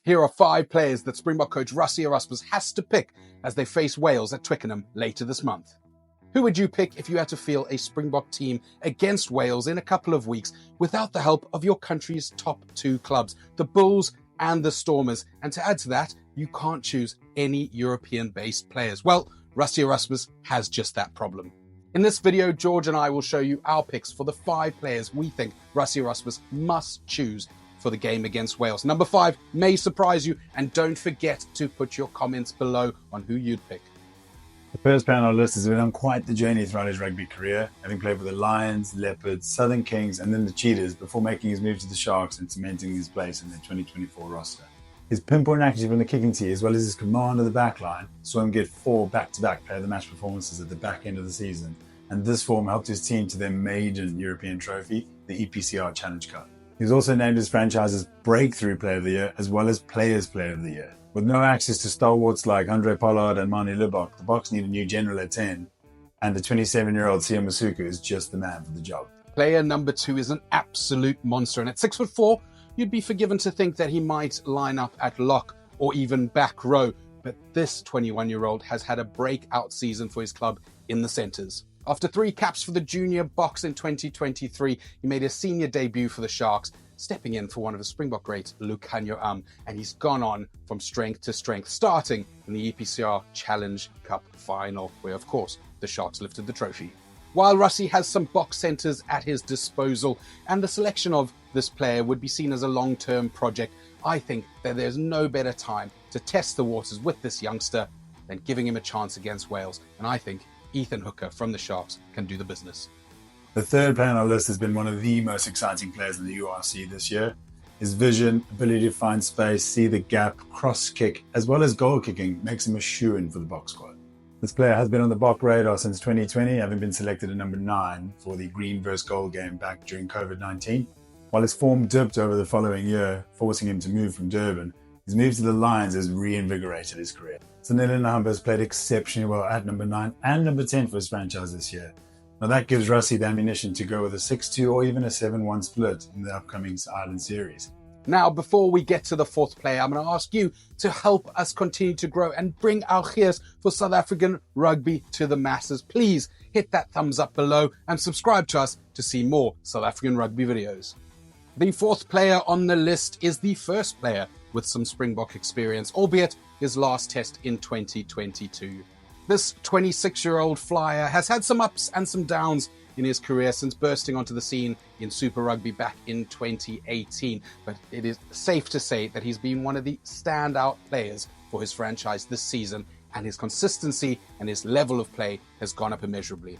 Here are 5 players that Springbok coach Rassie Erasmus has to pick as they face Wales at Twickenham later this month. Who would you pick if you had to field a Springbok team against Wales in a couple of weeks without the help of your country's top 2 clubs, the Bulls and the Stormers? And to add to that, you can't choose any European-based players. Well, Rassie Erasmus has just that problem. In this video, George and I will show you our picks for the 5 players we think Rassie Erasmus must choose for the game against Wales. Number 5 may surprise you, and don't forget to put your comments below on who you'd pick. The first player on our list has been on quite the journey throughout his rugby career, having played for the Lions, Leopards, Southern Kings and then the Cheetahs before making his move to the Sharks and cementing his place in the 2024 roster. His pinpoint accuracy from the kicking tee, as well as his command of the back line, saw him get 4 back-to-back player of the match performances at the back end of the season, and this form helped his team to their maiden European trophy, the EPCR Challenge Cup. He was also named his franchise's Breakthrough Player of the Year, as well as Players Player of the Year. With no access to stalwarts like Andre Pollard and Manie Libbok, the Boks need a new general at 10, and the 27-year-old Siya Masuku is just the man for the job. Player number 2 is an absolute monster, and at 6'4", you'd be forgiven to think that he might line up at lock or even back row, but this 21-year-old has had a breakout season for his club in the centres. After 3 caps for the junior Boks in 2023, he made his senior debut for the Sharks, stepping in for one of the Springbok greats, Lukhanyo, and he's gone on from strength to strength, starting in the EPCR Challenge Cup final, where of course the Sharks lifted the trophy. While Rassie has some box centres at his disposal, and the selection of this player would be seen as a long-term project, I think that there's no better time to test the waters with this youngster than giving him a chance against Wales, and I think Ethan Hooker from the Sharks can do the business. The third player on our list has been one of the most exciting players in the URC this year. His vision, ability to find space, see the gap, cross kick, as well as goal kicking makes him a shoo-in for the Boks squad. This player has been on the Bok radar since 2020, having been selected at number 9 for the Green vs Gold game back during COVID-19. While his form dipped over the following year, forcing him to move from Durban, his move to the Lions has reinvigorated his career. Sanele Nhamba has played exceptionally well at number 9 and number 10 for his franchise this year. Now that gives Rassie the ammunition to go with a 6-2 or even a 7-1 split in the upcoming Island series. Now, before we get to the 4th player, I'm going to ask you to help us continue to grow and bring our cheers for South African rugby to the masses. Please hit that thumbs up below and subscribe to us to see more South African rugby videos. The 4th player on the list is the first player with some Springbok experience, albeit his last test in 2022. This 26-year-old flyer has had some ups and some downs in his career since bursting onto the scene in Super Rugby back in 2018, but it is safe to say that he's been one of the standout players for his franchise this season, and his consistency and his level of play has gone up immeasurably.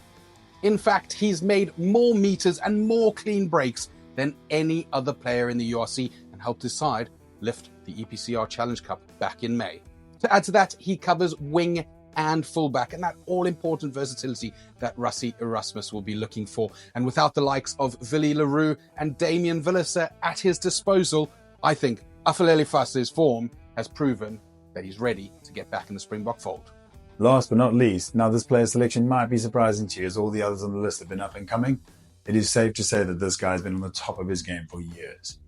In fact, he's made more meters and more clean breaks than any other player in the URC and helped his side lift the EPCR Challenge Cup back in May. To add to that, he covers wing and fullback, and that all-important versatility that Rassie Erasmus will be looking for. And without the likes of Willie le Roux and Damian Villiser at his disposal, I think Afulele Fase's form has proven that he's ready to get back in the Springbok fold. Last but not least, now this player selection might be surprising to you as all the others on the list have been up and coming, it is safe to say that this guy has been on the top of his game for years.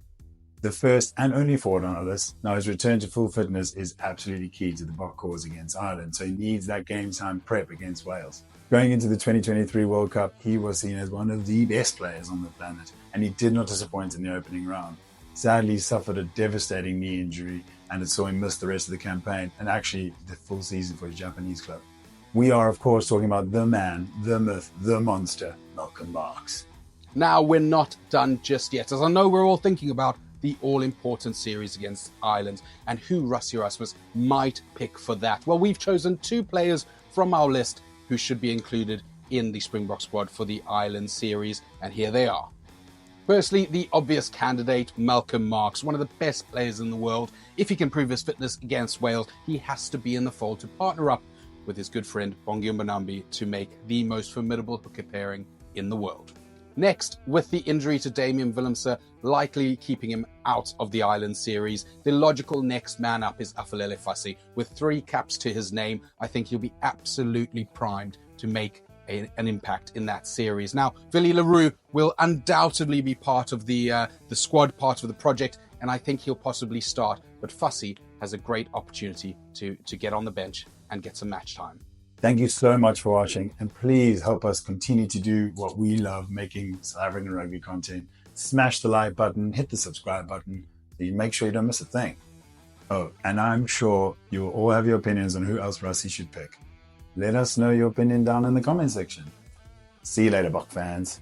The first and only forward on our list, now his return to full fitness is absolutely key to the Bok cause against Ireland, so he needs that game time prep against Wales. Going into the 2023 World Cup, he was seen as one of the best players on the planet, and he did not disappoint in the opening round. Sadly, he suffered a devastating knee injury, and it saw him miss the rest of the campaign, and actually the full season for his Japanese club. We are, of course, talking about the man, the myth, the monster, Malcolm Marx. Now, we're not done just yet, as I know we're all thinking about the all-important series against Ireland and who Rassie Erasmus might pick for that. Well, we've chosen 2 players from our list who should be included in the Springbok squad for the Ireland series, and here they are. Firstly, the obvious candidate, Malcolm Marx, one of the best players in the world. If he can prove his fitness against Wales, he has to be in the fold to partner up with his good friend Bongi Mbonambi to make the most formidable hooker pairing in the world. Next, with the injury to Damian Villiser likely keeping him out of the Ireland series, the logical next man up is Afulele Fase. With 3 caps to his name, I think he'll be absolutely primed to make an impact in that series. Now, Willie le Roux will undoubtedly be part of the squad, part of the project, and I think he'll possibly start, but Fussy has a great opportunity to get on the bench and get some match time. Thank you so much for watching, and please help us continue to do what we love, making South African rugby content. Smash the like button, hit the subscribe button, so you make sure you don't miss a thing. Oh, and I'm sure you'll all have your opinions on who else Rassie should pick. Let us know your opinion down in the comment section. See you later, Bok fans.